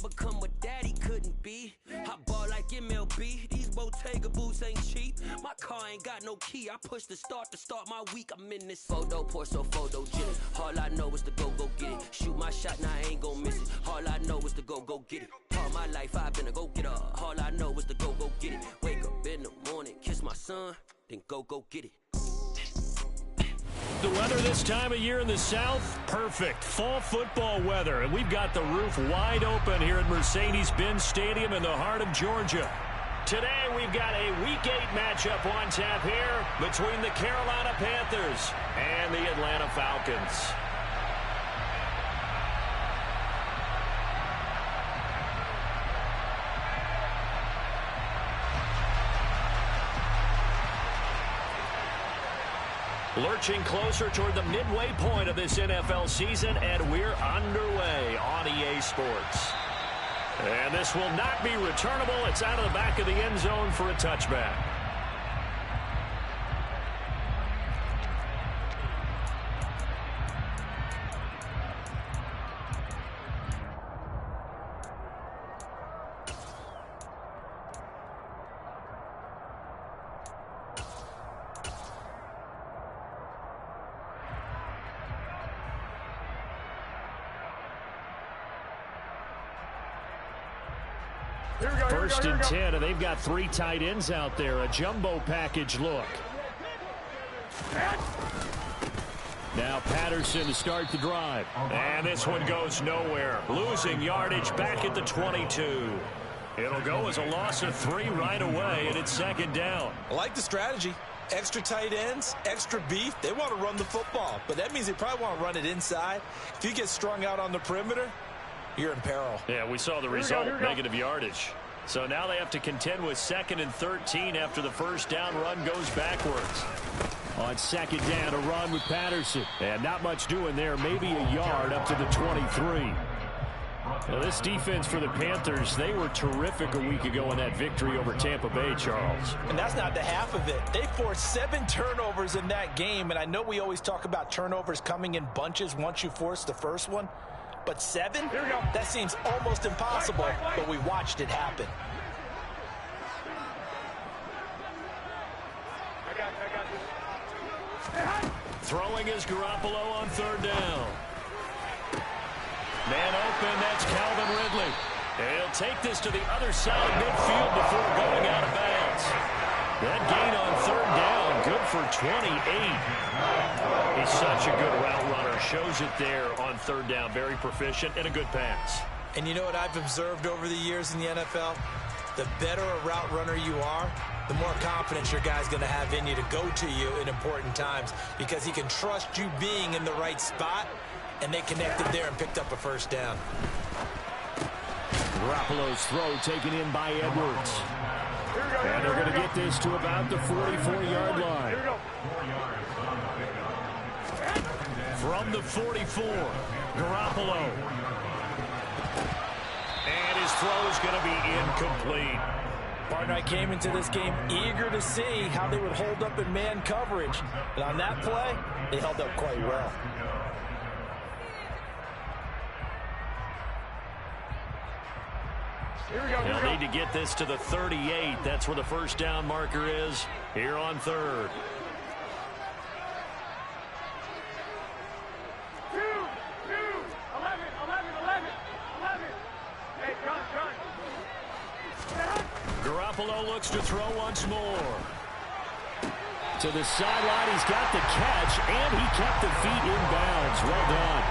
become what daddy couldn't be. I ball like MLB, these Bottega boots ain't cheap. My car ain't got no key, I push the start to start my week. I'm in this photo, pour so photogenic. All I know is to go get it. Shoot my shot, now I ain't gon' miss it. All I know is to go get it. All my life I've been a go-getter. All I know is to go get it. Wake up in the morning, kiss my son, then go get it. The weather this time of year in the South, perfect. Fall football weather, and we've got the roof wide open here at Mercedes-Benz Stadium in the heart of Georgia. Today, we've got a Week 8 matchup on tap here between the Carolina Panthers and the Atlanta Falcons. Lurching closer toward the midway point of this NFL season, and we're underway on EA Sports. And this will not be returnable. It's out of the back of the end zone for a touchback. First and 10, and they've got 3 tight ends out there. A jumbo package look. Now Patterson to start the drive. And this one goes nowhere. Losing yardage back at the 22. It'll go as a loss of 3 right away, and it's second down. I like the strategy. Extra tight ends, extra beef. They want to run the football, but that means they probably want to run it inside. If you get strung out on the perimeter, you're in peril. Yeah, we saw the result, negative yardage. So now they have to contend with 2nd and 13 after the first down run goes backwards. On second down, a run with Patterson. And not much doing there, maybe a yard up to the 23. Well, this defense for the Panthers, they were terrific a week ago in that victory over Tampa Bay, Charles. And that's not the half of it. They forced 7 turnovers in that game, and I know we always talk about turnovers coming in bunches once you force the first one. But 7? That seems almost impossible, but we watched it happen. Throwing is Garoppolo on 3rd down. Man open, that's Calvin Ridley. And he'll take this to the other side of midfield before going out of bounds. That gain on 3rd down, good for 28. He's such a good route runner. Shows it there on 3rd down. Very proficient and a good pass. And you know what I've observed over the years in the NFL? The better a route runner you are, the more confidence your guy's going to have in you to go to you in important times because he can trust you being in the right spot, and they connected there and picked up a first down. Garoppolo's throw taken in by Edwards. And they're going to get this to about the 44-yard line. From the 44, Garoppolo. And his throw is going to be incomplete. Partner, I came into this game eager to see how they would hold up in man coverage. And on that play, they held up quite well. They'll need to get this to the 38. That's where the first down marker is here on 3rd. Garoppolo looks to throw once more. To the sideline, he's got the catch, and he kept the feet in bounds. Well done.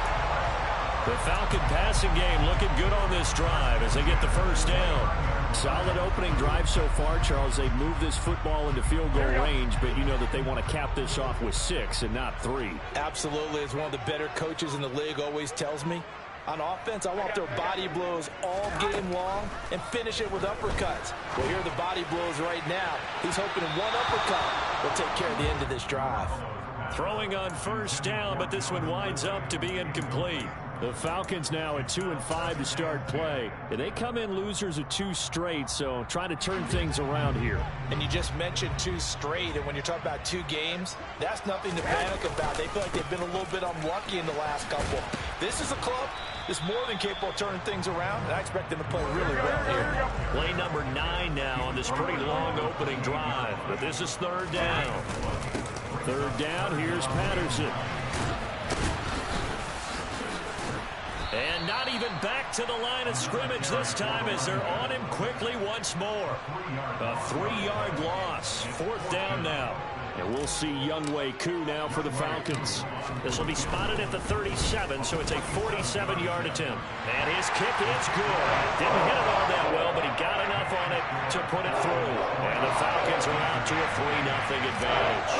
The Falcon passing game looking good on this drive as they get the first down. Solid opening drive so far, Charles. They've moved this football into field goal range, but you know that they want to cap this off with 6 and not 3. Absolutely. As one of the better coaches in the league always tells me, on offense, I want their body blows all game long and finish it with uppercuts. Well, here are the body blows right now. He's hoping one uppercut will take care of the end of this drive. Throwing on first down, but this one winds up to be incomplete. The Falcons now at 2-5 to start play. And they come in losers of 2 straight, so trying to turn things around here. And you just mentioned 2 straight, and when you're talking about 2 games, that's nothing to panic about. They feel like they've been a little bit unlucky in the last couple. This is a club is more than capable of turning things around, and I expect them to play really well here. Play number 9 now on this pretty long opening drive. But this is third down. Third down, here's Patterson. And not even back to the line of scrimmage this time as they're on him quickly once more. A 3-yard loss. Fourth down now. And we'll see Younghoe Koo now for the Falcons. This will be spotted at the 37, so it's a 47-yard attempt. And his kick is good. Didn't hit it all that well, but he got enough on it to put it through. And the Falcons are out to a 3-0 advantage.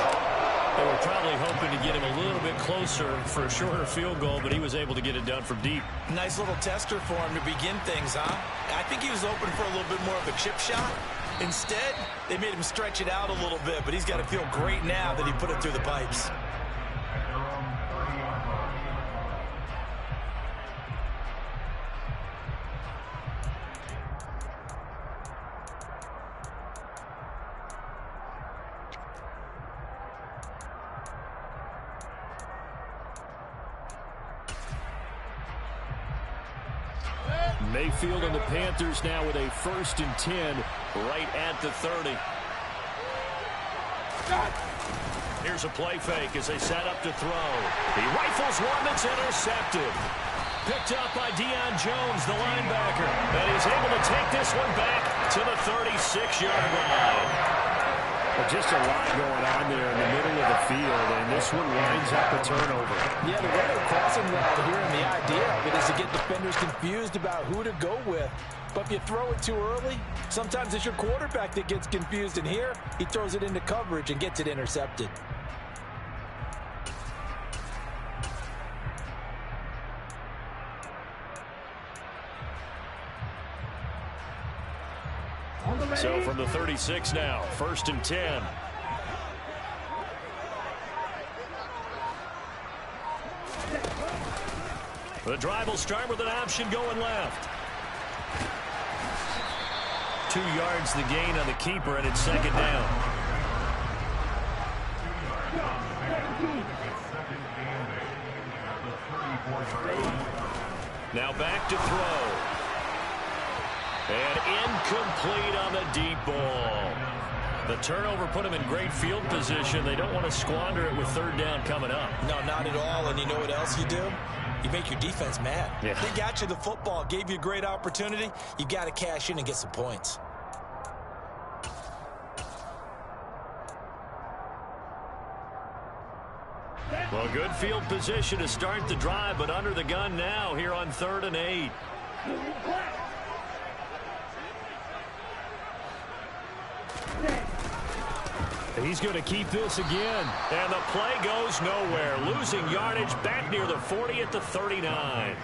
They were probably hoping to get him a little bit closer for a shorter field goal, but he was able to get it done from deep. Nice little tester for him to begin things, huh? I think he was hoping for a little bit more of a chip shot. Instead, they made him stretch it out a little bit, but he's got to feel great now that he put it through the pipes. Mayfield and the Panthers now with a 1st and 10 right at the 30. Here's a play fake as they set up to throw. He rifles one that's intercepted. Picked up by Deion Jones, the linebacker. And he's able to take this one back to the 36-yard line. Well, just a lot going on there in the middle of the field, and this one winds up a turnover. Yeah, the way they're crossing route here, and the idea of it is to get defenders confused about who to go with. But if you throw it too early, sometimes it's your quarterback that gets confused, and here he throws it into coverage and gets it intercepted. So from the 36 now, 1st and 10. The drive will start with an option going left. 2 yards the gain on the keeper, and it's 2nd down. Now back to throw. And incomplete on the deep ball. The turnover put him in great field position. They don't want to squander it with 3rd down coming up. No, not at all. And you know what else you do? You make your defense mad. Yeah. They got you the football, gave you a great opportunity. You got to cash in and get some points. Well, good field position to start the drive, but under the gun now here on 3rd and 8. He's going to keep this again. And the play goes nowhere. Losing yardage back near the 40 at the 39.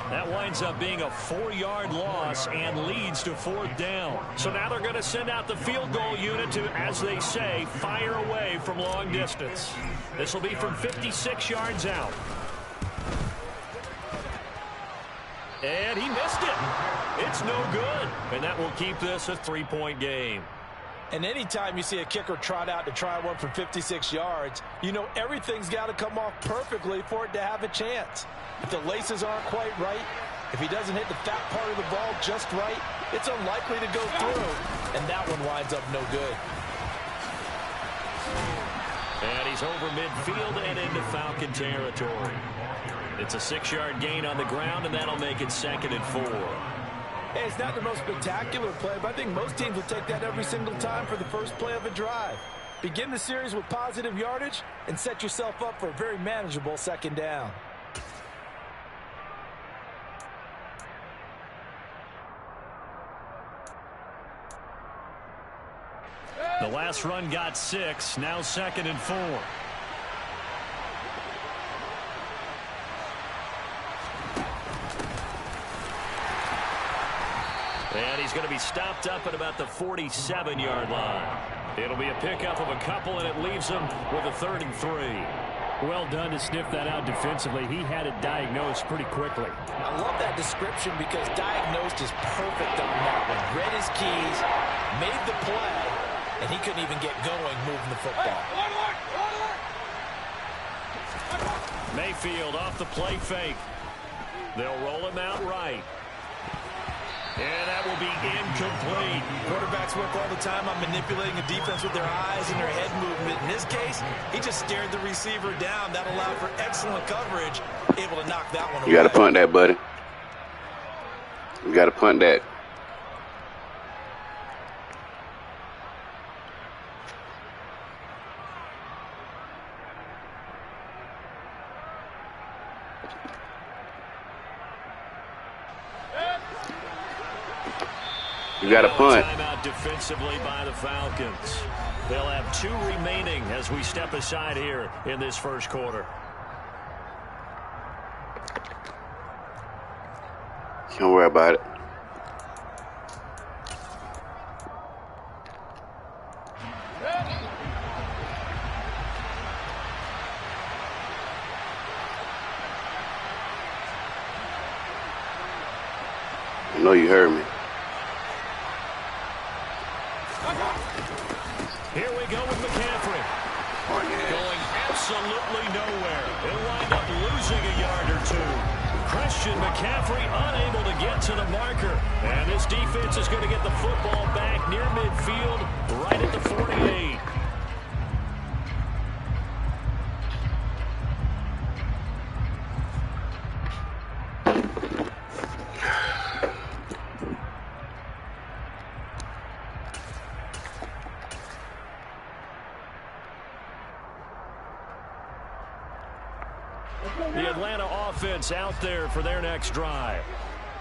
That winds up being a 4-yard loss and leads to 4th down. So now they're going to send out the field goal unit to, as they say, fire away from long distance. This will be from 56 yards out. And he missed it. It's no good. And that will keep this a 3-point game. And anytime you see a kicker trot out to try one from 56 yards, you know everything's got to come off perfectly for it to have a chance. If the laces aren't quite right, if he doesn't hit the fat part of the ball just right, it's unlikely to go through. And that one winds up no good. And he's over midfield and into Falcon territory. It's a 6-yard gain on the ground, and that'll make it 2nd and 4. Hey, it's not the most spectacular play, but I think most teams will take that every single time for the first play of a drive. Begin the series with positive yardage and set yourself up for a very manageable 2nd down. The last run got 6, now 2nd and 4. And he's going to be stopped up at about the 47-yard line. It'll be a pickup of a couple, and it leaves him with a 3rd and 3. Well done to sniff that out defensively. He had it diagnosed pretty quickly. I love that description because diagnosed is perfect on that one. Read his keys, made the play, and he couldn't even get going moving the football. Mayfield off the play fake. They'll roll him out right. And that will be incomplete. Quarterbacks work all the time on manipulating the defense with their eyes and their head movement. In this case, he just stared the receiver down. That allowed for excellent coverage, able to knock that one away. You got to punt that, buddy. You got to punt that. You got a punt. Timeout defensively by the Falcons. They'll have 2 remaining as we step aside here in this first quarter. Don't worry about it. I know you heard me. Here we go with McCaffrey. Going absolutely nowhere. He'll wind up losing a yard or 2. Christian McCaffrey unable to get to the marker. And this defense is going to get the football back near midfield, right at the 48. The Atlanta offense out there for their next drive.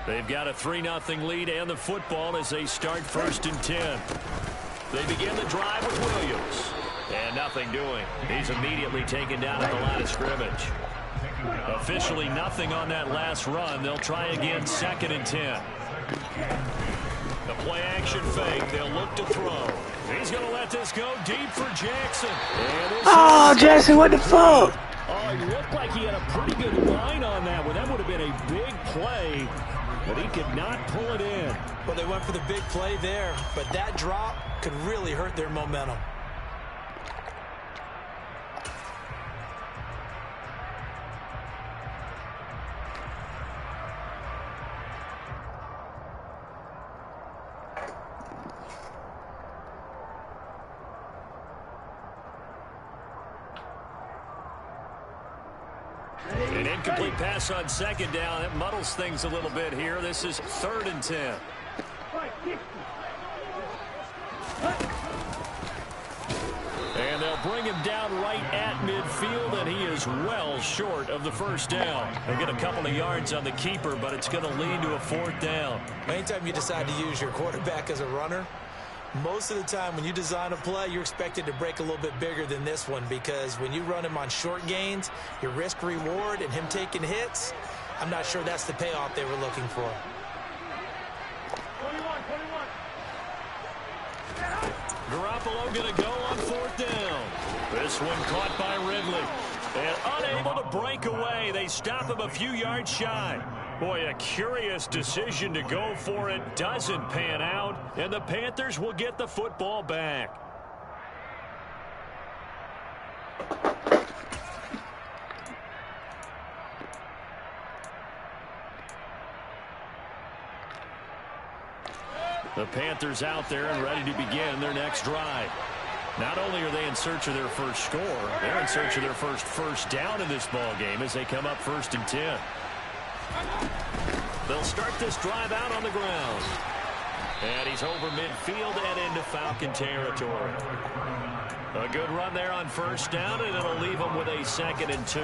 They've got a 3-0 lead and the football as they start 1st and 10. They begin the drive with Williams. And nothing doing. He's immediately taken down at the line of scrimmage. Officially nothing on that last run. They'll try again 2nd and 10. The play action fake. They'll look to throw. He's going to let this go deep for Jackson. Oh, Jackson, what the fuck? Oh, it looked like he had a pretty good line on that one. That would have been a big play, but he could not pull it in. Well, they went for the big play there, but that drop could really hurt their momentum. An incomplete pass on 2nd down. It muddles things a little bit here. This is 3rd and 10. And they'll bring him down right at midfield, and he is well short of the 1st down. He'll get a couple of yards on the keeper, but it's going to lead to a 4th down. Anytime you decide to use your quarterback as a runner, most of the time when you design a play, you're expected to break a little bit bigger than this one, because when you run him on short gains, your risk-reward and him taking hits, I'm not sure that's the payoff they were looking for. Garoppolo going to go on 4th down. This one caught by Ridley. And unable to break away. They stop him a few yards shy. Boy, a curious decision to go for it. Doesn't pan out. And the Panthers will get the football back. The Panthers out there and ready to begin their next drive. Not only are they in search of their first score, they're in search of their first down in this ball game as they come up 1st and 10. They'll start this drive out on the ground. And he's over midfield and into Falcon territory. A good run there on 1st down, and it'll leave them with a 2nd and 2.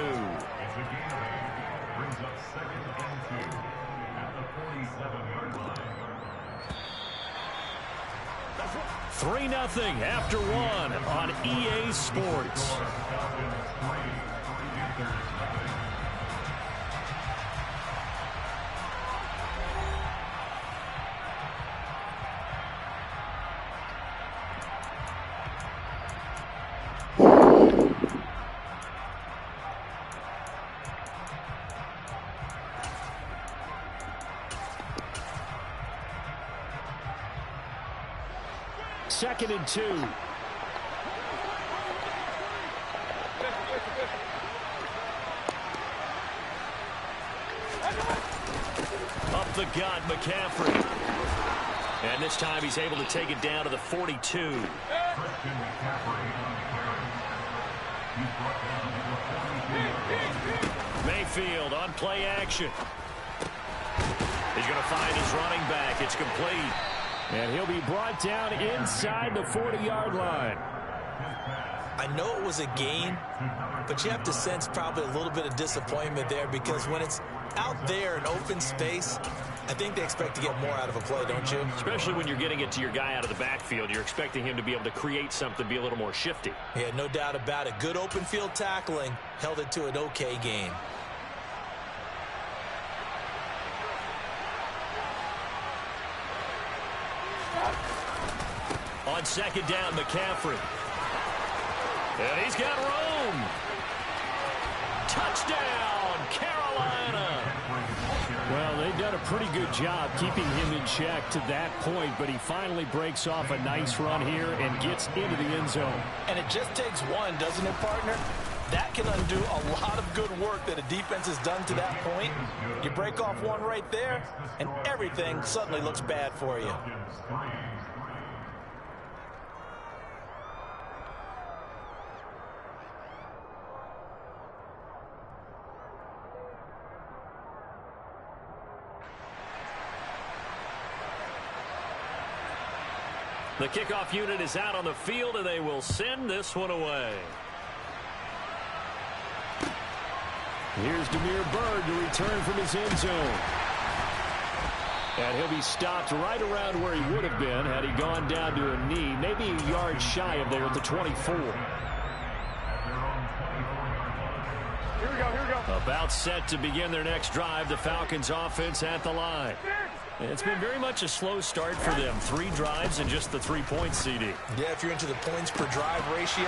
3-0 after 1 on EA Sports. Second and 2. the gut, McCaffrey. And this time he's able to take it down to the 42. Mayfield on play action. He's going to find his running back. It's complete. And he'll be brought down inside the 40-yard line. I know it was a gain, but you have to sense probably a little bit of disappointment there because when it's out there in open space, I think they expect to get more out of a play, don't you? Especially when you're getting it to your guy out of the backfield. You're expecting him to be able to create something, be a little more shifty. Yeah, no doubt about it. Good open field tackling held it to an okay gain. On second down, McCaffrey. And he's got room. Touchdown, Carolina. Well, they've done a pretty good job keeping him in check to that point, but he finally breaks off a nice run here and gets into the end zone. And it just takes one, doesn't it, partner? That can undo a lot of good work that a defense has done to that point. You break off one right there, and everything suddenly looks bad for you. The kickoff unit is out on the field, and they will send this one away. Here's Damiere Byrd to return from his end zone. And he'll be stopped right around where he would have been had he gone down to a knee, maybe a yard shy of there at the 24. Here we go. About set to begin their next drive, the Falcons offense at the line. It's been very much a slow start for them. 3 drives and just the 3 points, CD. Yeah, if you're into the points per drive ratio,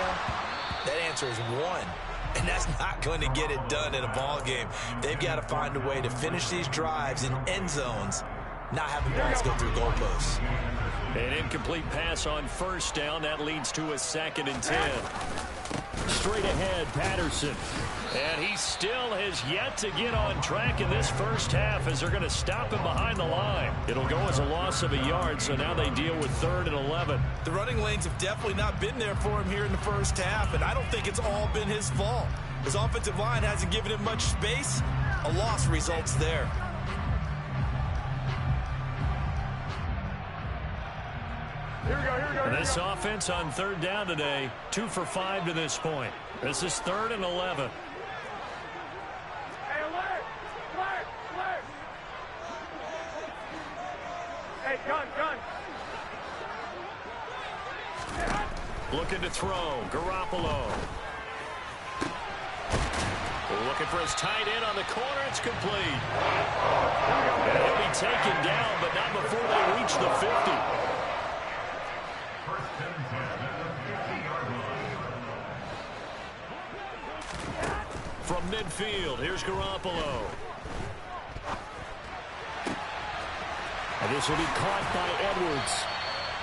that answer is 1. And that's not going to get it done in a ball game. They've got to find a way to finish these drives in end zones, not having balls go through goalposts. An incomplete pass on first down. That leads to a 2nd and 10. Straight ahead, Patterson. And he still has yet to get on track in this first half as they're going to stop him behind the line. It'll go as a loss of a yard, so now they deal with 3rd and 11. The running lanes have definitely not been there for him here in the first half, and I don't think it's all been his fault. His offensive line hasn't given him much space. A loss results there. Here we go. This offense on 3rd down today, 2 for 5 to this point. This is 3rd and 11. Hey, alert! Hey, gun! Looking to throw, Garoppolo. Looking for his tight end on the corner. It's complete. And he'll be taken down, but not before they reach the 50. From midfield, here's Garoppolo. And this will be caught by Edwards.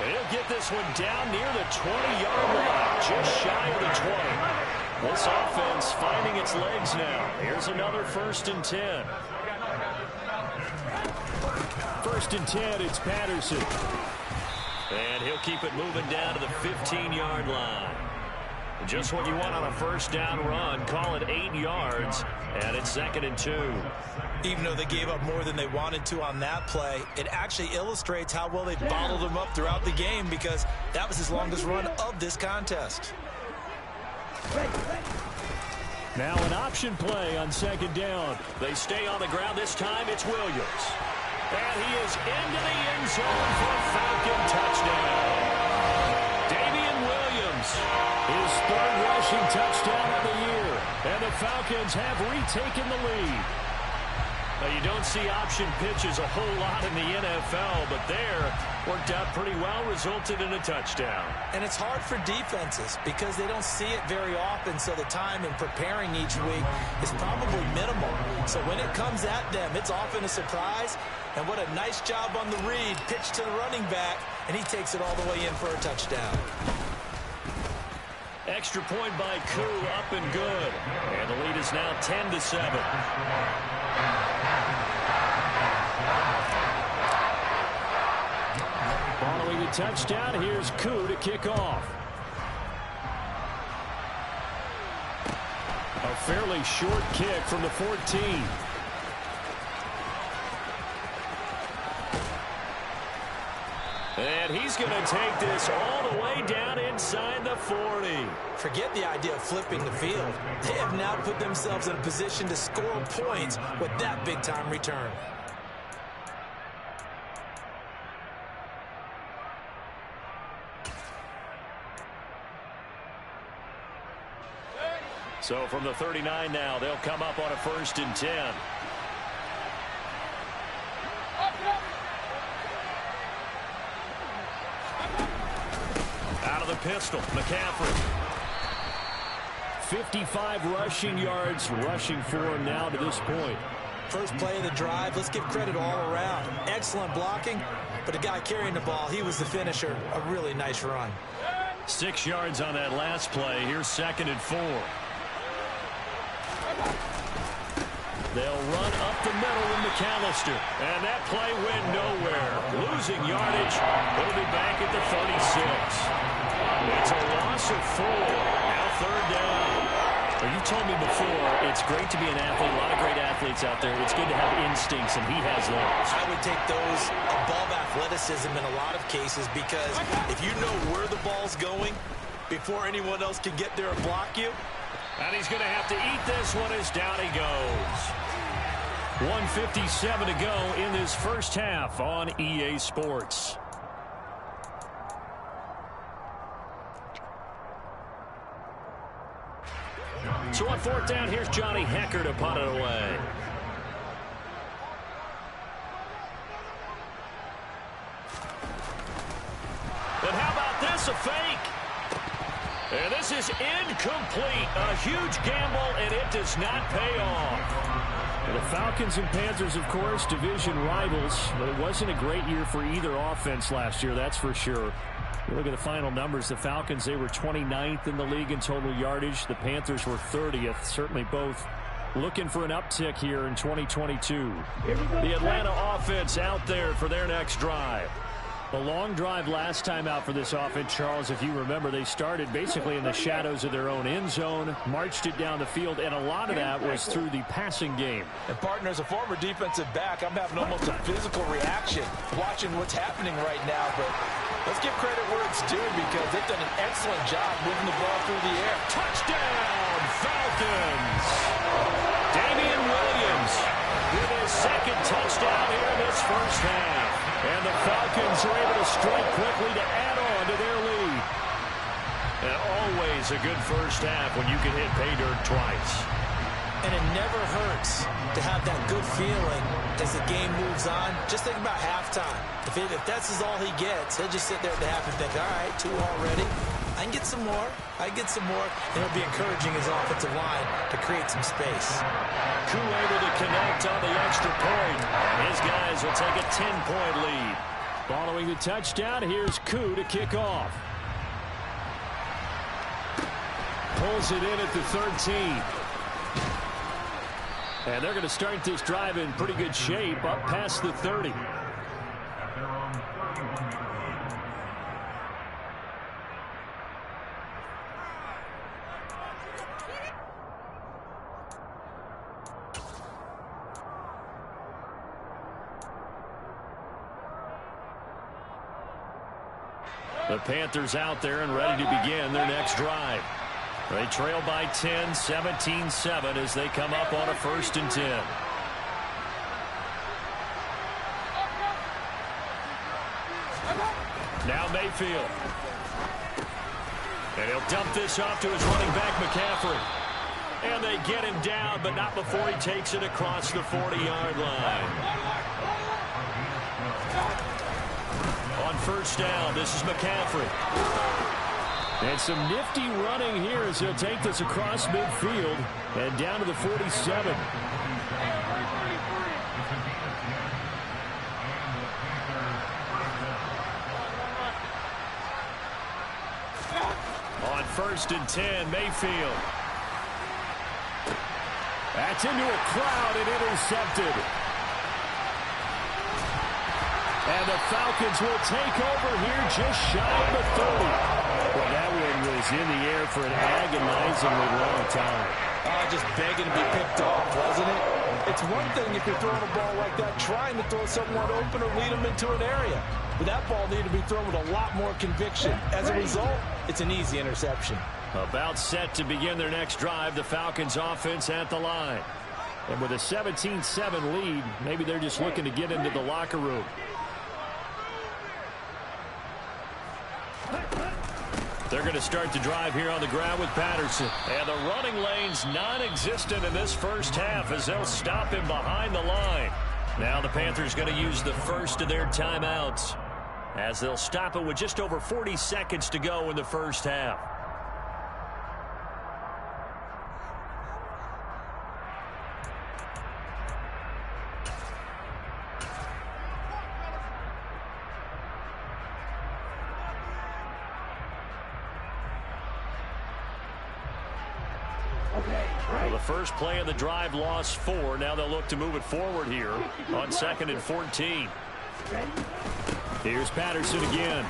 And he'll get this one down near the 20-yard line, just shy of the 20. This offense finding its legs now. Here's another 1st and 10. 1st and 10, it's Patterson. And he'll keep it moving down to the 15-yard line. Just what you want on a first down run. Call it 8 yards, and it's 2nd and 2. Even though they gave up more than they wanted to on that play, it actually illustrates how well they've bottled him up throughout the game because that was his longest run of this contest. Now an option play on 2nd down. They stay on the ground. This time it's Williams. And he is into the end zone for a Falcon touchdown. Damian Williams. His 3rd rushing touchdown of the year. And the Falcons have retaken the lead. Now, you don't see option pitches a whole lot in the NFL, but there worked out pretty well, resulted in a touchdown. And it's hard for defenses because they don't see it very often, so the time in preparing each week is probably minimal. So when it comes at them, it's often a surprise. And what a nice job on the read, pitch to the running back, and he takes it all the way in for a touchdown. Extra point by Koo, up and good. And the lead is now 10-7. Following the touchdown, here's Koo to kick off. A fairly short kick from the 14. And he's going to take this all the way down inside the 40. Forget the idea of flipping the field. They have now put themselves in a position to score points with that big-time return. So from the 39 now, they'll come up on a 1st and 10. Out of the pistol, McCaffrey. 55 rushing yards rushing for him now to this point. First play of the drive, let's give credit all around. Excellent blocking, but the guy carrying the ball, he was the finisher. A really nice run. 6 yards on that last play. Here's 2nd and 4. They'll run up the middle with McAllister. And that play went nowhere. Losing yardage. It'll be back at the 36. It's a loss of 4. Now 3rd down. Well, you told me before, it's great to be an athlete. A lot of great athletes out there. It's good to have instincts, and he has those. I would take those above athleticism in a lot of cases because if you know where the ball's going before anyone else can get there and block you. And he's going to have to eat this one as down he goes. 1:57 to go in this first half on EA Sports. So on 4th down, here's Johnny Hecker to punt it away. And how about this, a fake? And this is incomplete. A huge gamble, and it does not pay off. And the Falcons and Panthers, of course, division rivals. But it wasn't a great year for either offense last year, that's for sure. You look at the final numbers. The Falcons, they were 29th in the league in total yardage. The Panthers were 30th. Certainly both looking for an uptick here in 2022. The Atlanta offense out there for their next drive. The long drive last time out for this offense, Charles, if you remember, they started basically in the shadows of their own end zone, marched it down the field, and a lot of that was through the passing game. And partner, as a former defensive back, I'm having almost a physical reaction watching what's happening right now. But let's give credit where it's due because they've done an excellent job moving the ball through the air. Touchdown, Falcons! Damian Williams with his 2nd touchdown here in this first half. And the Falcons are able to strike quickly to add on to their lead. And always a good first half when you can hit pay dirt twice. And it never hurts to have that good feeling as the game moves on. Just think about halftime. If that's all he gets, he'll just sit there at the half and think, all right, 2 already. I can get some more. I can get some more. And it'll be encouraging his offensive line to create some space. Koo able to connect on the extra point. And his guys will take a 10-point lead. Following the touchdown, here's Koo to kick off. Pulls it in at the 13. And they're going to start this drive in pretty good shape up past the 30. The Panthers out there and ready to begin their next drive. They trail by 10, 17-7 as they come up on a 1st and 10. Now Mayfield. And he'll dump this off to his running back, McCaffrey. And they get him down, but not before he takes it across the 40-yard line. On 1st down, this is McCaffrey. And some nifty running here as he'll take this across midfield and down to the 47. On 1st and 10, Mayfield. That's into a crowd and intercepted. And the Falcons will take over here just shy of the 30. Well, that one was in the air for an agonizingly long time. Just begging to be picked off, wasn't it? It's one thing if you're throwing a ball like that, trying to throw someone open or lead them into an area. But that ball needed to be thrown with a lot more conviction. As a result, it's an easy interception. About set to begin their next drive, the Falcons offense at the line. And with a 17-7 lead, maybe they're just looking to get into the locker room. They're going to start the drive here on the ground with Patterson. And the running lane's non-existent in this first half as they'll stop him behind the line. Now the Panthers going to use the first of their timeouts as they'll stop it with just over 40 seconds to go in the first half. Well, the first play of the drive lost 4. Now they'll look to move it forward here on 2nd and 14. Here's Patterson again.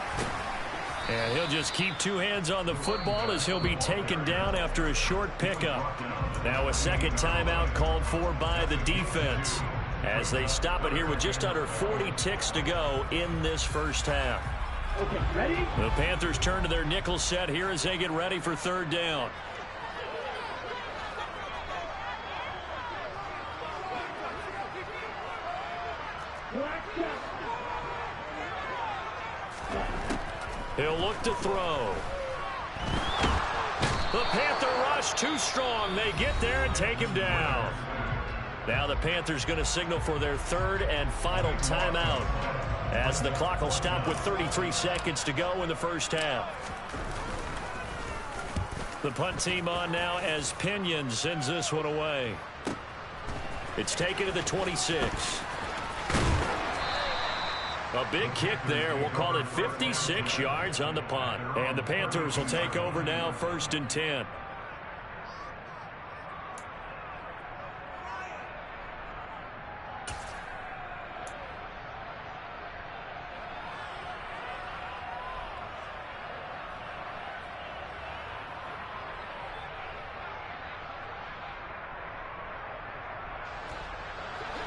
And he'll just keep 2 hands on the football as he'll be taken down after a short pickup. Now a second timeout called for by the defense as they stop it here with just under 40 ticks to go in this first half. Okay, ready? The Panthers turn to their nickel set here as they get ready for 3rd down. He'll look to throw. The Panther rush too strong. They get there and take him down. Now the Panthers going to signal for their 3rd and final timeout as the clock will stop with 33 seconds to go in the first half. The punt team on now as Pinion sends this one away. It's taken to the 26. A big kick there. We'll call it 56 yards on the punt. And the Panthers will take over now 1st and 10.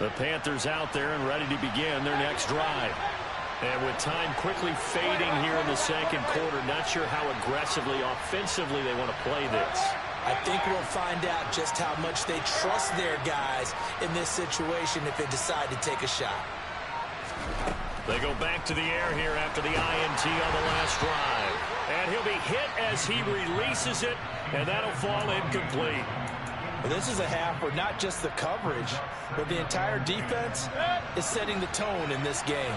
The Panthers out there and ready to begin their next drive. And with time quickly fading here in the 2nd quarter, not sure how aggressively, offensively they want to play this. I think we'll find out just how much they trust their guys in this situation if they decide to take a shot. They go back to the air here after the INT on the last drive. And he'll be hit as he releases it, and that'll fall incomplete. This is a half where not just the coverage, but the entire defense is setting the tone in this game.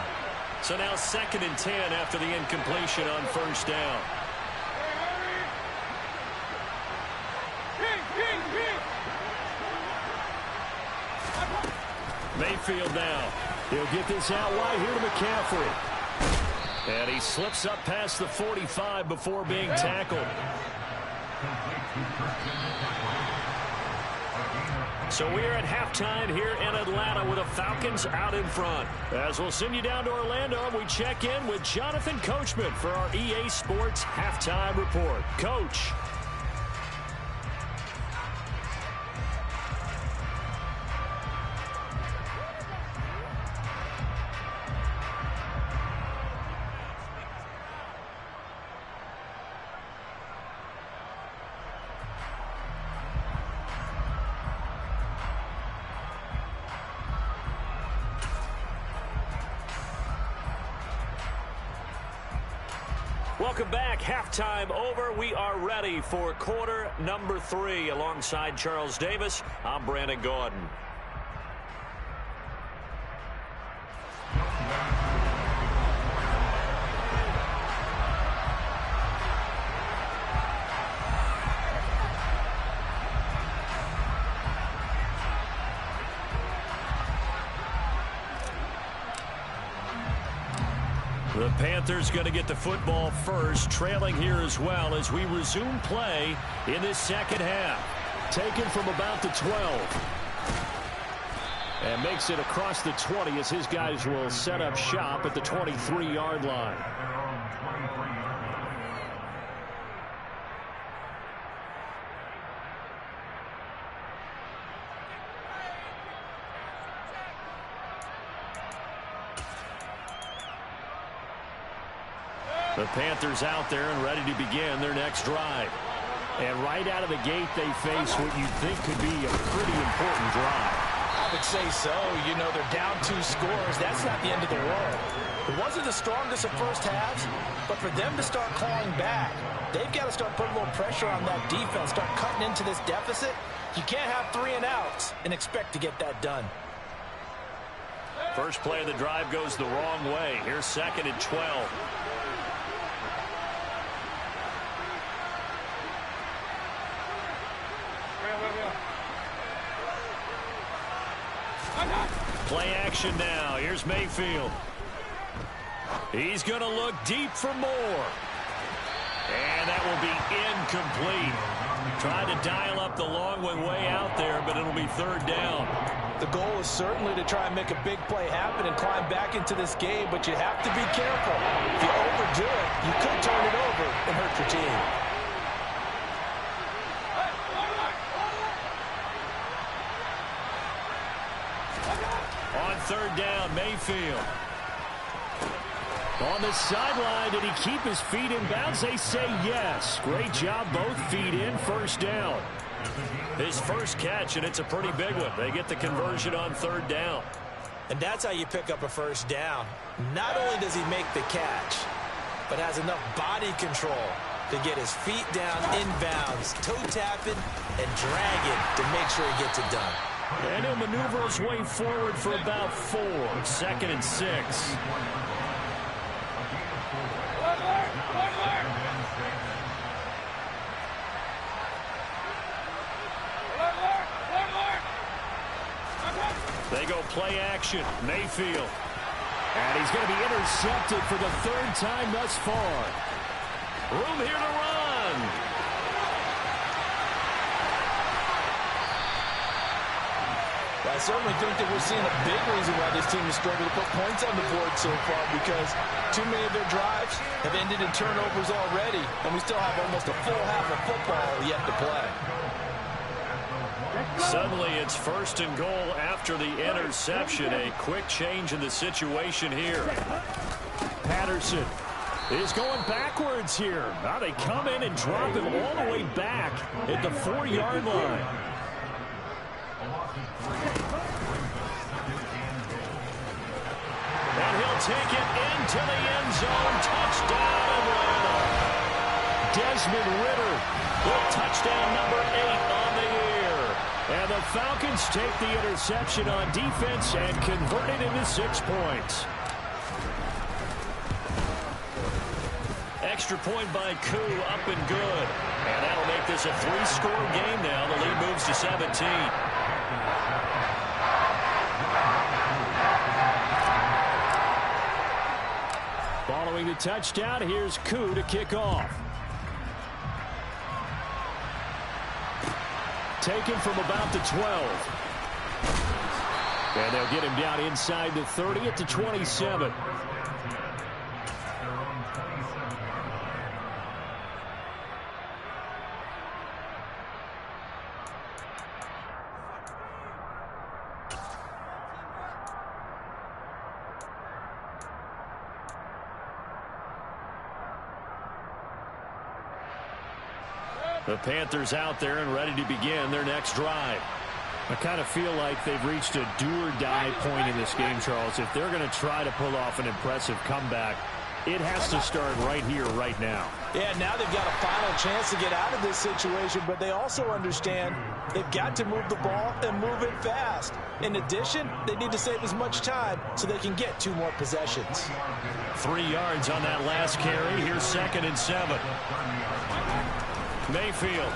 So now 2nd and 10 after the incompletion on 1st down. Mayfield now. He'll get this out wide here to McCaffrey. And he slips up past the 45 before being tackled. So we are at halftime here in Atlanta with the Falcons out in front. As we'll send you down to Orlando, we check in with Jonathan Coachman for our EA Sports Halftime Report. Coach. Welcome back. Halftime over. We are ready for quarter number 3. Alongside Charles Davis, I'm Brandon Gordon. The Panthers going to get the football first, trailing here as well as we resume play in this 2nd half. Taken from about the 12. And makes it across the 20 as his guys will set up shop at the 23-yard line. The Panthers out there and ready to begin their next drive. And right out of the gate, they face what you'd think could be a pretty important drive. I would say so. You know, they're down 2 scores. That's not the end of the world. It wasn't the strongest of first halves, but for them to start clawing back, they've got to start putting a little pressure on that defense, start cutting into this deficit. You can't have 3 and outs and expect to get that done. First play of the drive goes the wrong way. Here's 2nd and 12. Play action now. Here's Mayfield. He's going to look deep for more. And that will be incomplete. Tried to dial up the long way out there, but it'll be 3rd down. The goal is certainly to try and make a big play happen and climb back into this game, but you have to be careful. If you overdo it, you could turn it over and hurt your team. On 3rd down, Mayfield. On the sideline, did he keep his feet in bounds? They say yes. Great job, both feet in, 1st down. His first catch, and it's a pretty big one. They get the conversion on 3rd down. And that's how you pick up a 1st down. Not only does he make the catch, but has enough body control to get his feet down inbounds, toe tapping, and dragging to make sure he gets it done. And he'll maneuver his way forward for about 4. 2nd and 6. They go play action. Mayfield. And he's going to be intercepted for the 3rd time thus far. Room here to run. I certainly think that we're seeing a big reason why this team has struggled to put points on the board so far, because too many of their drives have ended in turnovers already, and we still have almost a full half of football yet to play. Suddenly it's 1st and goal after the interception. A quick change in the situation here. Patterson is going backwards here. Now they come in and drop him all the way back at the 4-yard line. And he'll take it into the end zone. Touchdown, Atlanta. Desmond Ridder with touchdown number 8 on the year. And the Falcons take the interception on defense and convert it into 6 points. Extra point by Koo, up and good. And that'll make this a 3-score game now. The lead moves to 17. Following the touchdown, here's Koo to kick off. Taken from about the 12. And they'll get him down inside the 30 at the 27. The Panthers out there and ready to begin their next drive. I kind of feel like they've reached a do-or-die point in this game, Charles. If they're going to try to pull off an impressive comeback, it has to start right here, right now. Yeah, now they've got a final chance to get out of this situation, but they also understand they've got to move the ball and move it fast. In addition, they need to save as much time so they can get 2 more possessions. 3 yards on that last carry. Here's 2nd and 7. Mayfield.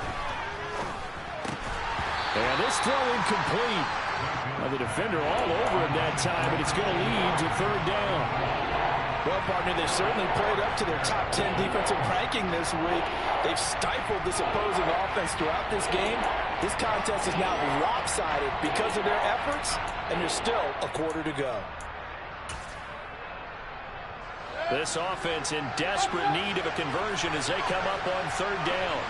And this throw incomplete. Now the defender all over him that time, but it's going to lead to 3rd down. Well, partner, they've certainly played up to their top 10 defensive ranking this week. They've stifled this opposing offense throughout this game, This contest is now lopsided because of their efforts, and there's still a quarter to go. This offense in desperate need of a conversion as they come up on third down.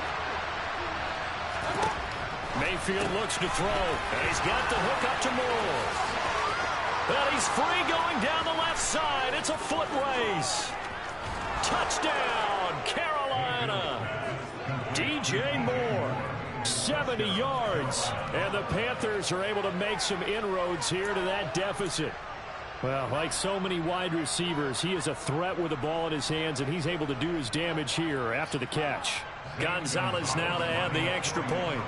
Mayfield looks to throw, and he's got the hook up to Moore. And he's free going down the left side. It's a foot race. Touchdown, Carolina. DJ Moore, 70 yards. And the Panthers are able to make some inroads here to that deficit. Well, like so many wide receivers, he is a threat with the ball in his hands, and he's able to do his damage here after the catch. Gonzalez now to add the extra point.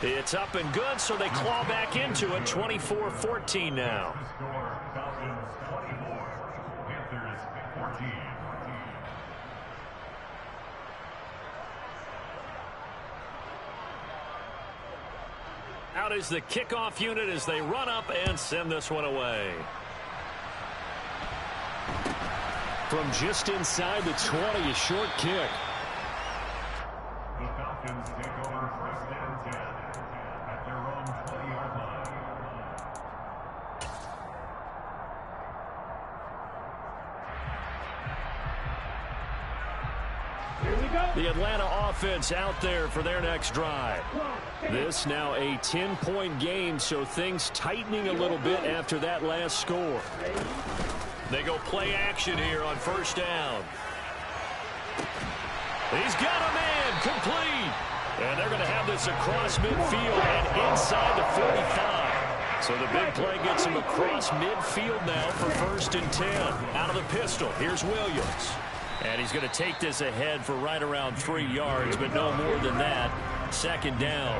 It's up and good, so they claw back into it, 24-14 now. Out is the kickoff unit as they run up and send this one away. From just inside the 20, a short kick. The Falcons take over first and 10 at their own 20-yard line. Here we go. The Atlanta offense out there for their next drive. This now a 10-point game, so things tightening a little bit after that last score. They go play action here on first down. He's got a man complete. And they're going to have this across midfield and inside the 45. So the big play gets him across midfield now for first and 10. Out of the pistol, here's Williams. And he's going to take this ahead for right around 3 yards, but no more than that. Second down.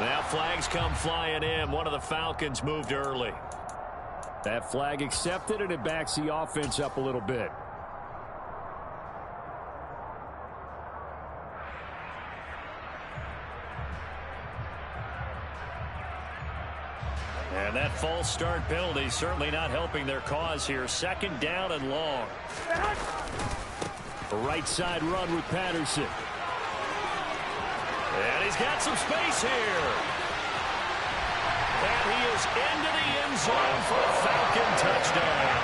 Now flags come flying in. One of the Falcons moved early. That flag accepted, and it backs the offense up a little bit. And that false start penalty certainly not helping their cause here. Second down and long. A right side run with Patterson. And he's got some space here. And he is into the end zone for a Falcon touchdown.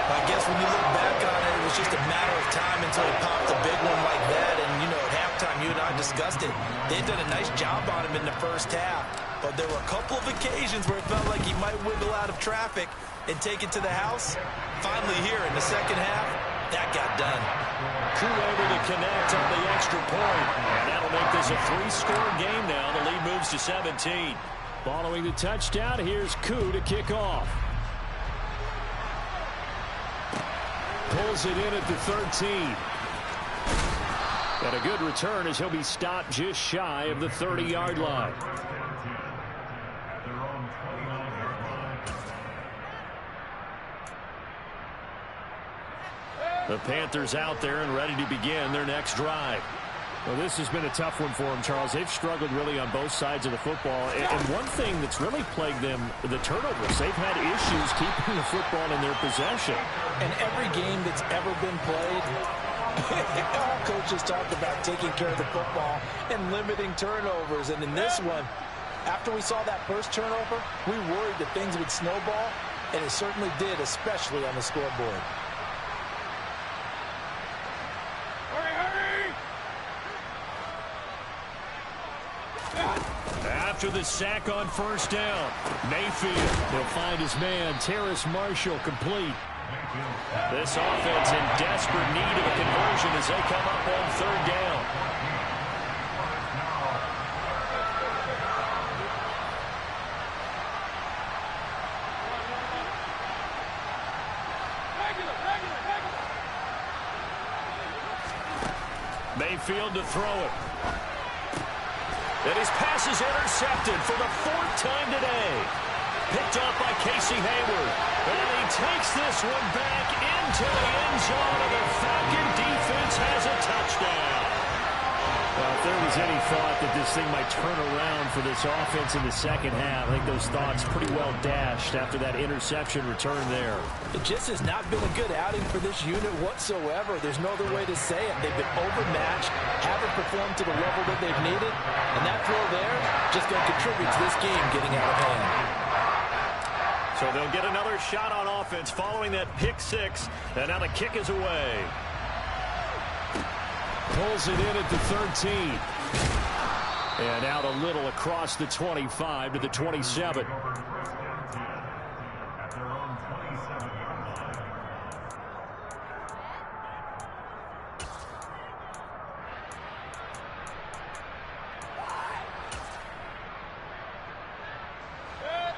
I guess when you look back on it, it was just a matter of time until he popped a big one like that. And, you know, at halftime, you and I discussed it. They'd done a nice job on him in the first half. But there were a couple of occasions where it felt like he might wiggle out of traffic and take it to the house. Finally here in the second half, that got done. Koo able to connect on the extra point. And that'll make this a 3-score game now. The lead moves to 17. Following the touchdown, here's Koo to kick off. Pulls it in at the 13. And a good return as he'll be stopped just shy of the 30-yard line. The Panthers out there and ready to begin their next drive. Well, this has been a tough one for them, Charles. They've struggled really on both sides of the football. And one thing that's really plagued them, the turnovers. They've had issues keeping the football in their possession. And every game that's ever been played, all coaches talk about taking care of the football and limiting turnovers. And in this one, after we saw that first turnover, we worried that things would snowball, and it certainly did, especially on the scoreboard. After the sack on first down, Mayfield, he'll find his man, Terrace Marshall, complete. This offense in desperate need of a conversion as they come up on third down. Mayfield to throw it. And his pass is intercepted for the 4th time today. Picked up by Casey Hayward. And he takes this one back into the end zone, and the Falcon defense has a touchdown. Well, if there was any thought that this thing might turn around for this offense in the second half, I think those thoughts pretty well dashed after that interception return there. It just has not been a good outing for this unit whatsoever. There's no other way to say it. They've been overmatched, haven't performed to the level that they've needed, and that throw there just going to contribute to this game getting out of hand. So they'll get another shot on offense following that pick six, and now the kick is away. Pulls it in at the 13. And out a little across the 25 to the 27. At their own 27-yard line.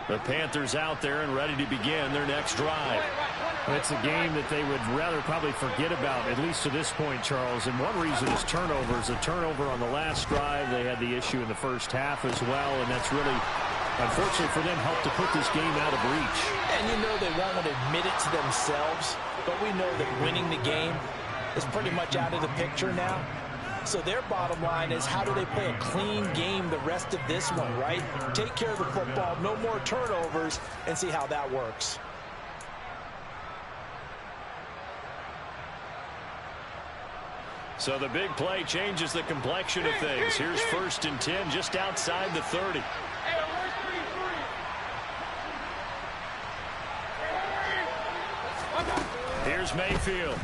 The Panthers out there and ready to begin their next drive. It's a game that they would rather probably forget about, at least to this point, Charles. And one reason is turnovers. A turnover on the last drive. They had the issue in the first half as well, and that's really, unfortunately for them, helped to put this game out of reach. And you know they won't want to admit it to themselves, but we know that winning the game is pretty much out of the picture now. So their bottom line is, how do they play a clean game the rest of this one, right? Take care of the football, no more turnovers, and see how that works. So the big play changes the complexion of things. Here's 1st and 10 just outside the 30. Here's Mayfield.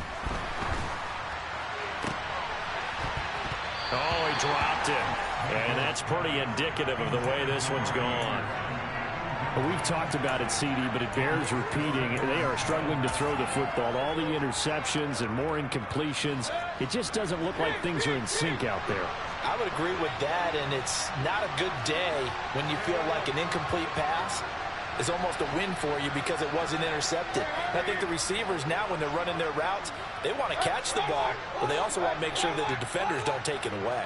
Oh, he dropped it. And that's pretty indicative of the way this one's gone. We've talked about it, CD, but it bears repeating. They are struggling to throw the football. All the interceptions and more incompletions. It just doesn't look like things are in sync out there. I would agree with that, and it's not a good day when you feel like an incomplete pass is almost a win for you because it wasn't intercepted. And I think the receivers now, when they're running their routes, they want to catch the ball, but they also want to make sure that the defenders don't take it away.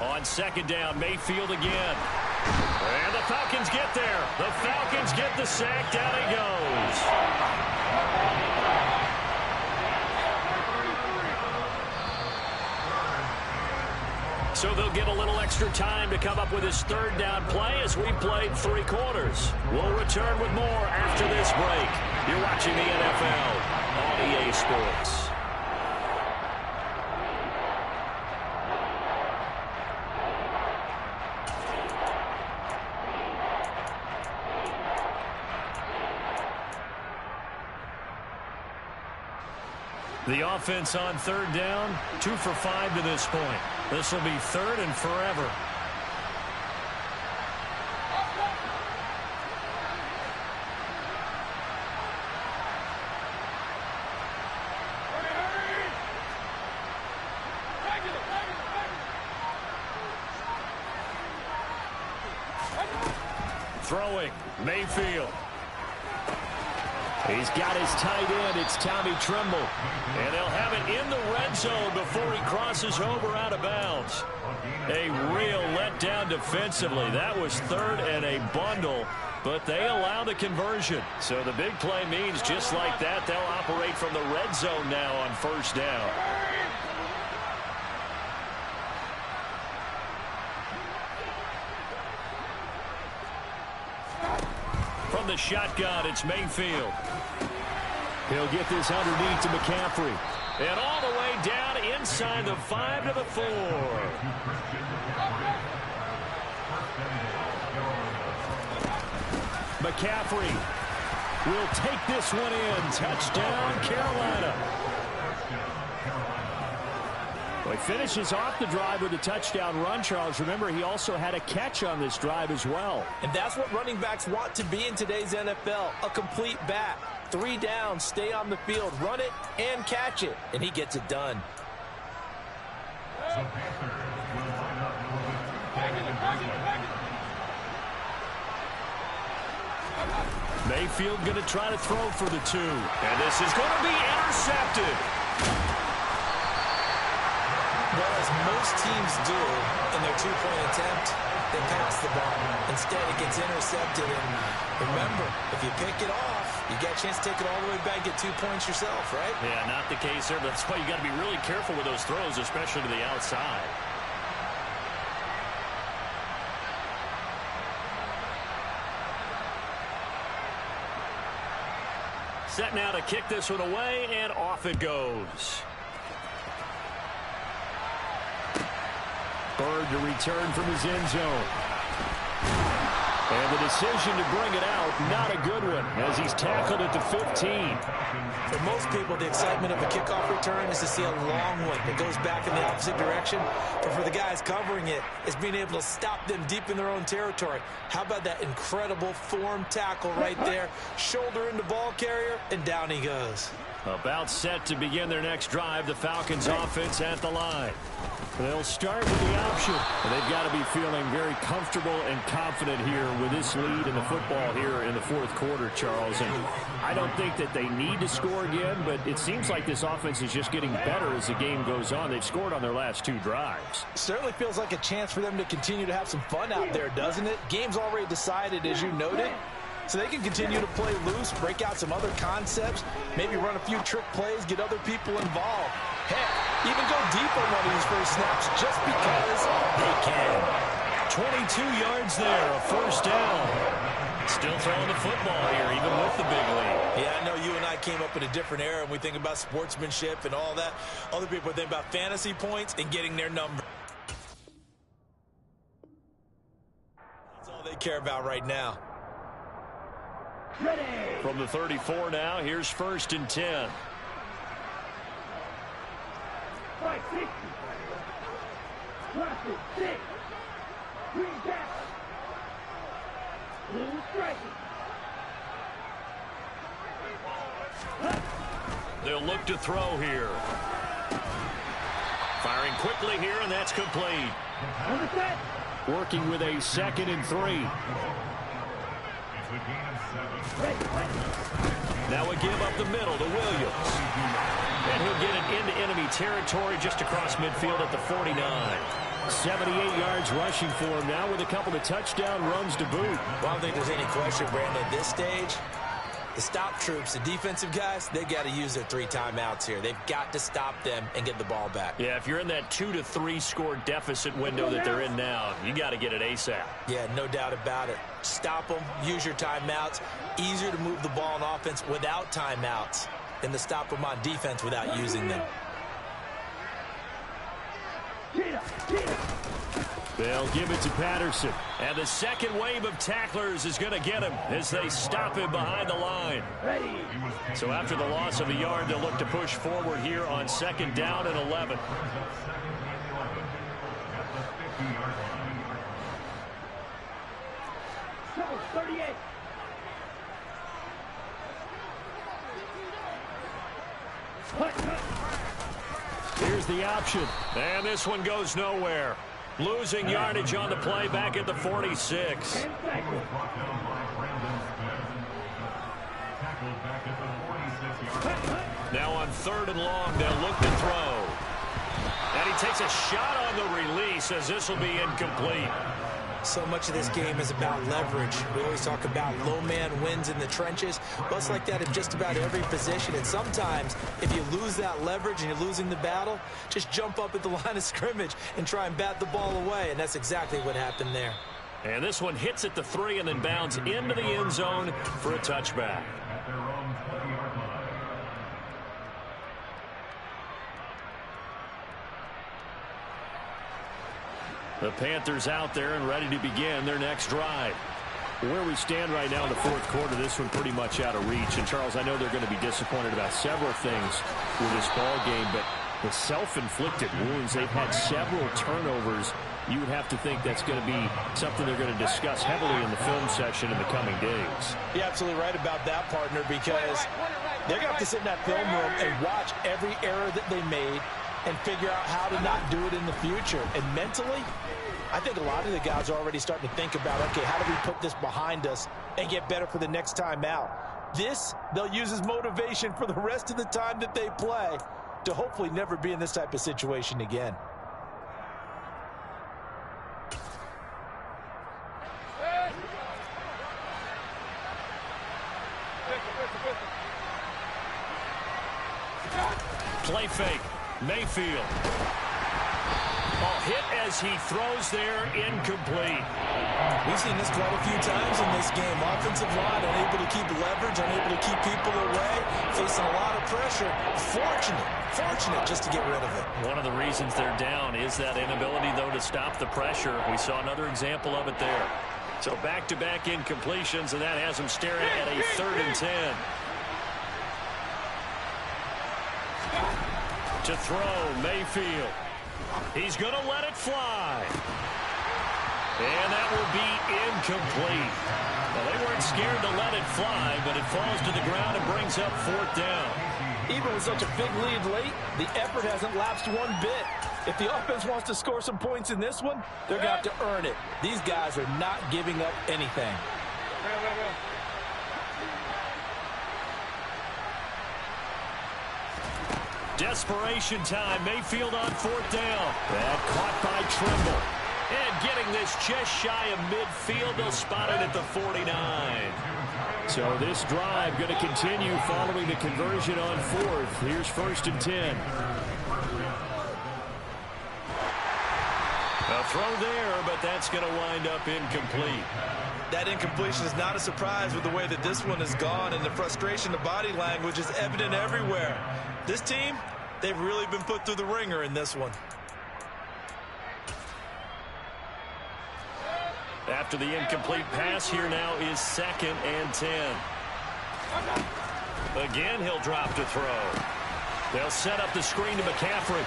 On 2nd down, Mayfield again. And the Falcons get there. The Falcons get the sack. Down he goes. So they'll get a little extra time to come up with his 3rd down play as we played 3 quarters. We'll return with more after this break. You're watching the NFL on EA Sports. The offense on 3rd down, 2 for 5 to this point. This will be 3rd and forever. Throwing, Mayfield. He's got his tight end. It's Tommy Tremble. And they'll have it in the red zone before he crosses over out of bounds. A real letdown defensively. That was 3rd and a bundle, but they allow the conversion. So the big play means just like that, they'll operate from the red zone now on 1st down. From the shotgun, it's Mayfield. He'll get this underneath to McCaffrey. And all the way down inside the 5 to the 4. McCaffrey will take this one in. Touchdown, Carolina. Well, he finishes off the drive with a touchdown run, Charles. Remember, he also had a catch on this drive as well. And that's what running backs want to be in today's NFL, a complete back. 3 downs, stay on the field, run it, and catch it. And he gets it done. The Panthers will line up Mayfield going to try to throw for the 2. And this is going to be intercepted. Well, as most teams do in their 2-point attempt, they pass the ball. Instead, it gets intercepted. And remember, if you pick it off, you got a chance to take it all the way back, get 2 points yourself, right? Yeah, not the case there, but that's why you got to be really careful with those throws, especially to the outside. Set now to kick this one away, and off it goes. Bird to return from his end zone. And the decision to bring it out, not a good one, as he's tackled at the 15. For most people, the excitement of a kickoff return is to see a long one that goes back in the opposite direction. But for the guys covering it, it's being able to stop them deep in their own territory. How about that incredible form tackle right there? Shoulder into ball carrier, and down he goes. About set to begin their next drive, the Falcons offense at the line. They'll start with the option. And they've got to be feeling very comfortable and confident here with this lead in the football here in the fourth quarter, Charles. And I don't think that they need to score again, but it seems like this offense is just getting better as the game goes on. They've scored on their last 2 drives. Certainly feels like a chance for them to continue to have some fun out there, doesn't it? Game's already decided, as you noted. So they can continue to play loose, break out some other concepts, maybe run a few trick plays, get other people involved. Heck, even go deep on one of these first snaps just because they can. 22 yards there, a first down. Still throwing the football here, even with the big lead. Yeah, I know you and I came up in a different era, and we think about sportsmanship and all that. Other people think about fantasy points and getting their number. That's all they care about right now. From the 34 now, here's 1st and 10. They'll look to throw here. Firing quickly here, and that's complete. Working with a 2nd and 3. Now a give up the middle to Williams. And he'll get it into enemy territory just across midfield at the 49. 78 yards rushing for him now with a couple of touchdown runs to boot. Well, I don't think there's any question, Brandon, at this stage. The stop troops, the defensive guys, they got to use their 3 timeouts here. They've got to stop them and get the ball back. Yeah, if you're in that 2 to 3 score deficit window that they're in now, you got to get it ASAP. Yeah, no doubt about it. Stop them, use your timeouts. Easier to move the ball on offense without timeouts than to stop them on defense without using them. They'll give it to Patterson. And the second wave of tacklers is going to get him as they stop him behind the line. So after the loss of a yard, they'll look to push forward here on 2nd down and 11. Here's the option. And this one goes nowhere. Losing yardage on the play back at the 46. Now on 3rd and long, they'll look to throw. And he takes a shot on the release as this will be incomplete. So much of this game is about leverage. We always talk about low man wins in the trenches. Well, it's like that in just about every position. And sometimes, if you lose that leverage and you're losing the battle, just jump up at the line of scrimmage and try and bat the ball away. And that's exactly what happened there. And this one hits at the 3 and then bounds into the end zone for a touchback. The Panthers out there and ready to begin their next drive. Where we stand right now in the fourth quarter, this one pretty much out of reach. And, Charles, I know they're going to be disappointed about several things with this ball game, but the self-inflicted wounds, they've had several turnovers. You would have to think that's going to be something they're going to discuss heavily in the film session in the coming days. You're absolutely right about that, partner, because they're going to have to sit in that film room and watch every error that they made and figure out how to not do it in the future. And mentally, I think a lot of the guys are already starting to think about, okay, how do we put this behind us and get better for the next time out? This, they'll use as motivation for the rest of the time that they play to hopefully never be in this type of situation again. Play fake. Mayfield. Ball hit as he throws there, incomplete. We've seen this quite a few times in this game. Offensive line unable to keep leverage, unable to keep people away, facing a lot of pressure. Fortunate just to get rid of it. One of the reasons they're down is that inability, though, to stop the pressure. We saw another example of it there. So back-to-back incompletions, and that has them staring at a 3rd and 10. To throw, Mayfield. He's going to let it fly. And that will be incomplete. Well, they weren't scared to let it fly, but it falls to the ground and brings up 4th down. Even with such a big lead late, the effort hasn't lapsed one bit. If the offense wants to score some points in this one, they're going to have to earn it. These guys are not giving up anything. Desperation time. Mayfield on 4th down. That caught by Trimble. And getting this just shy of midfield. They'll spot it at the 49. So this drive going to continue following the conversion on 4th. Here's 1st and 10. A throw there, but that's going to wind up incomplete. That incompletion is not a surprise with the way that this one has gone, and the frustration, the body language is evident everywhere. This team, they've really been put through the ringer in this one. After the incomplete pass, here now is 2nd and 10. Again, he'll drop to throw. They'll set up the screen to McCaffrey.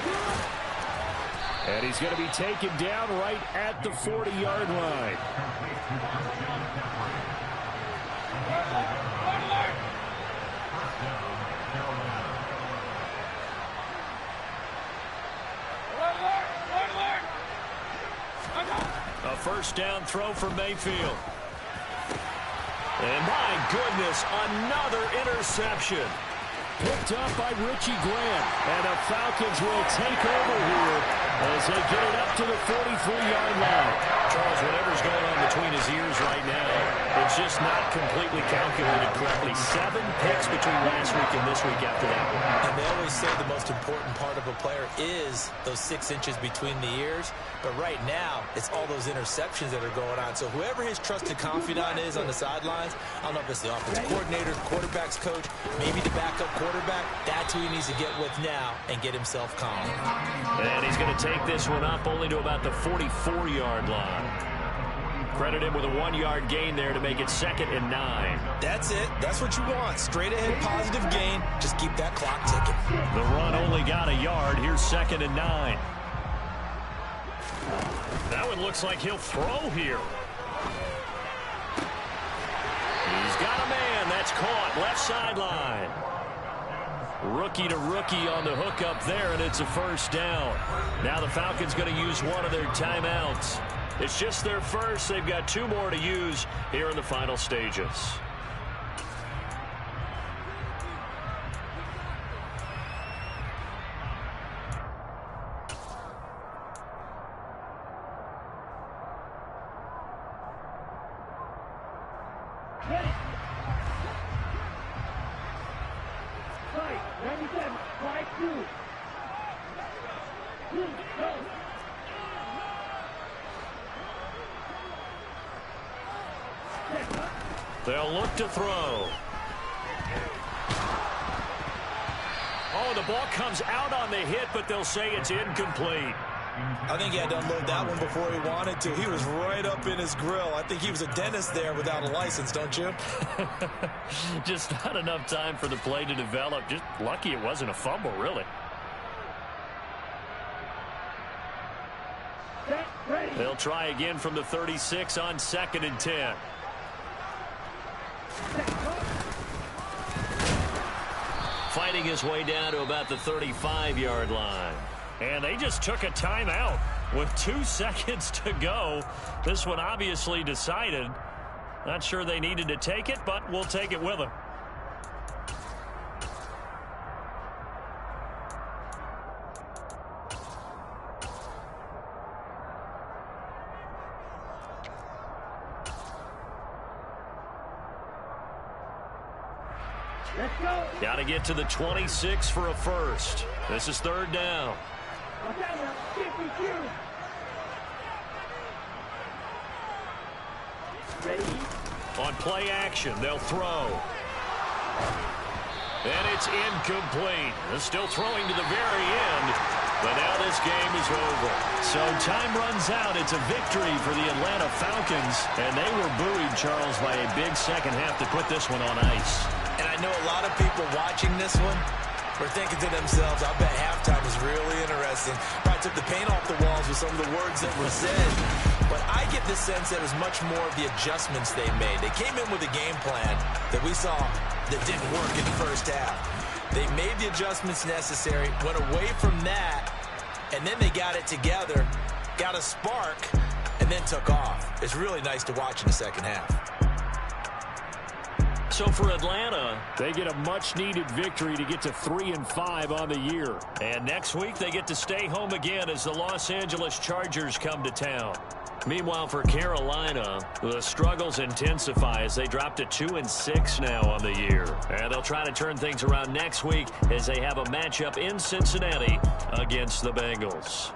And he's going to be taken down right at the 40-yard line. A 1st down throw for Mayfield. And my goodness, another interception. Picked up by Richie Grant. And the Falcons will take over here as they get it up to the 43-yard line. Charles, whatever's going on between his ears right now, it's just not completely calculated correctly. 7 picks between last week and this week after that one. And they always say the most important part of a player is those 6 inches between the ears. But right now, it's all those interceptions that are going on. So whoever his trusted confidant is on the sidelines, I don't know if it's the offensive coordinator, quarterback's coach, maybe the backup quarterback, that's who he needs to get with now and get himself calm. And he's going to take this one up only to about the 44-yard line. Credit him with a 1-yard gain there to make it 2nd and 9. That's it. That's what you want. Straight ahead positive gain. Just keep that clock ticking. The run only got a yard. Here's 2nd and 9. That one looks like he'll throw here. He's got a man. That's caught. Left sideline. Rookie to rookie on the hook up there, and it's a 1st down. Now the Falcons going to use one of their timeouts. It's just their first. They've got 2 more to use here in the final stages. They'll look to throw. Oh, the ball comes out on the hit, but they'll say it's incomplete. I think he had to unload that one before he wanted to. He was right up in his grill. I think he was a dentist there without a license, don't you? Just not enough time for the play to develop. Just lucky it wasn't a fumble, really. They'll try again from the 36 on 2nd and 10. Fighting his way down to about the 35-yard line. And they just took a timeout with 2 seconds to go. This one obviously decided. Not sure they needed to take it, but we'll take it with them. Let's go. Got to get to the 26 for a first. This is third down. Watch out now. 52. Ready? On play action, they'll throw. And it's incomplete. They're still throwing to the very end. But now this game is over. So time runs out. It's a victory for the Atlanta Falcons. And they were buoyed, Charles, by a big second half to put this one on ice. And I know a lot of people watching this one were thinking to themselves, I bet halftime was really interesting. Probably took the paint off the walls with some of the words that were said. But I get the sense that it was much more of the adjustments they made. They came in with a game plan that we saw that didn't work in the first half. They made the adjustments necessary, went away from that, and then they got it together, got a spark, and then took off. It's really nice to watch in the second half. So for Atlanta, they get a much-needed victory to get to 3-5 on the year. And next week, they get to stay home again as the Los Angeles Chargers come to town. Meanwhile, for Carolina, the struggles intensify as they drop to 2-6 now on the year. And they'll try to turn things around next week as they have a matchup in Cincinnati against the Bengals.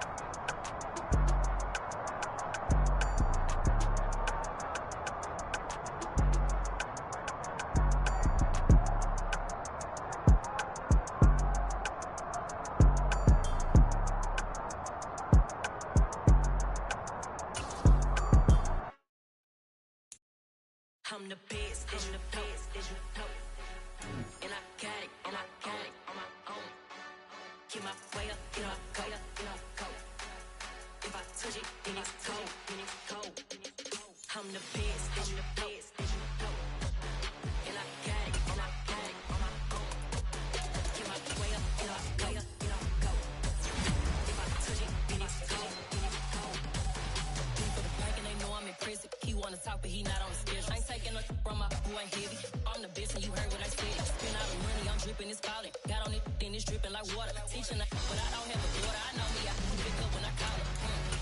I'm the best, and you know. And I got it, on my own. Keep my way up, go. If I touch it, then it's cold. I'm the best, and you know. And I got it, on my own. Keep my way up, go. If I touch it, then it's cold. For the bank and they know I'm in prison. He wanna talk, but he not on the schedule. I ain't taking no from my who ain't heavy. I'm the best and you heard what I said. Spend all the money, I'm dripping, it's falling. Got on it, then it's dripping like water. Teaching but I don't have a daughter. I know me, I can pick up when I call it.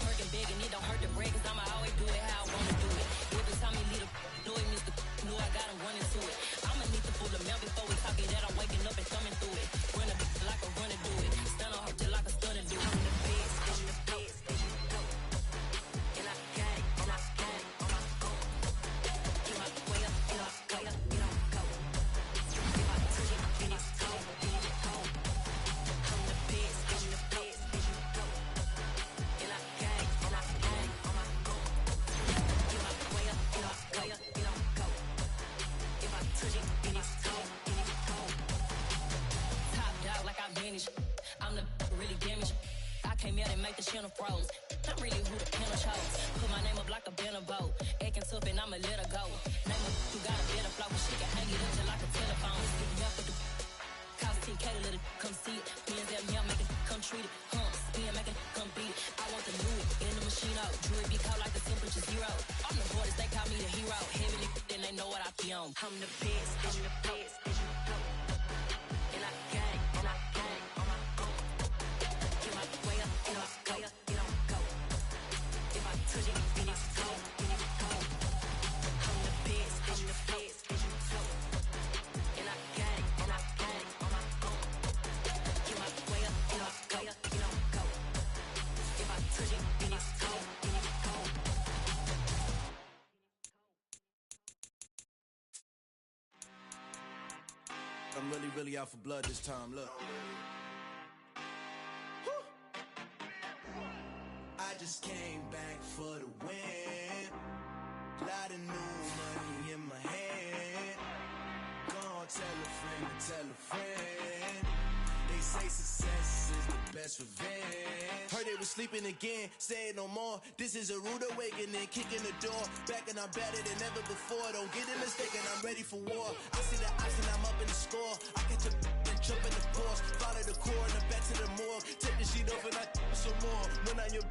Working big and it don't hurt the break, cause I'ma always do it how I wanna do it. Every time he lead a know he missed the know I got him running to it. I'ma need to pull the mail before we talk it that I'm waking up and coming through it. Run a like a runner do it. Stun on her just like a stunner do it. I'm the best, and I got it, on my own. Keep my way up, go. If I touch it, then it's cold. I'm the best, and I got it, on my own. Keep my way up, go. If I touch it, then it's cold. Top dog like I manage. I'm the really damaged. I came out and make the channel froze. I'm really who the panel chose. Put my name up like a banner boat. Acting tough and I'ma let her go. Name her who got a better flow, but she can hang it up just like a telephone. Up with the cost 10K to let it come see it. Me and them here make it come treat it. Spin make it come beat it. I want the new in the machine out. Jewelry be cold like the temperature 0. I'm the hardest, they call me the hero. Heavy then they know what I be on. I'm the best, and the best, and I got it, on my own. Keep my way up, go. If I touch it, then it's cold. I'm the best, and I got it, on my own. Keep my way up, go. If I touch it, then it's cold. I'm really out for blood this time, look. I just came back for the win. Lot of new money in my hand. Gonna tell a friend. They say success is the best revenge. Heard they was sleeping again, say it no more. This is a rude awakening, kicking the door. Back and I'm better than ever before. Don't get it mistaken, I'm ready for war. I see the ops and I'm up in the score. I catch a and jump in the course. Follow the core and the back to the morgue. Take the sheet off and I some more. When I'm your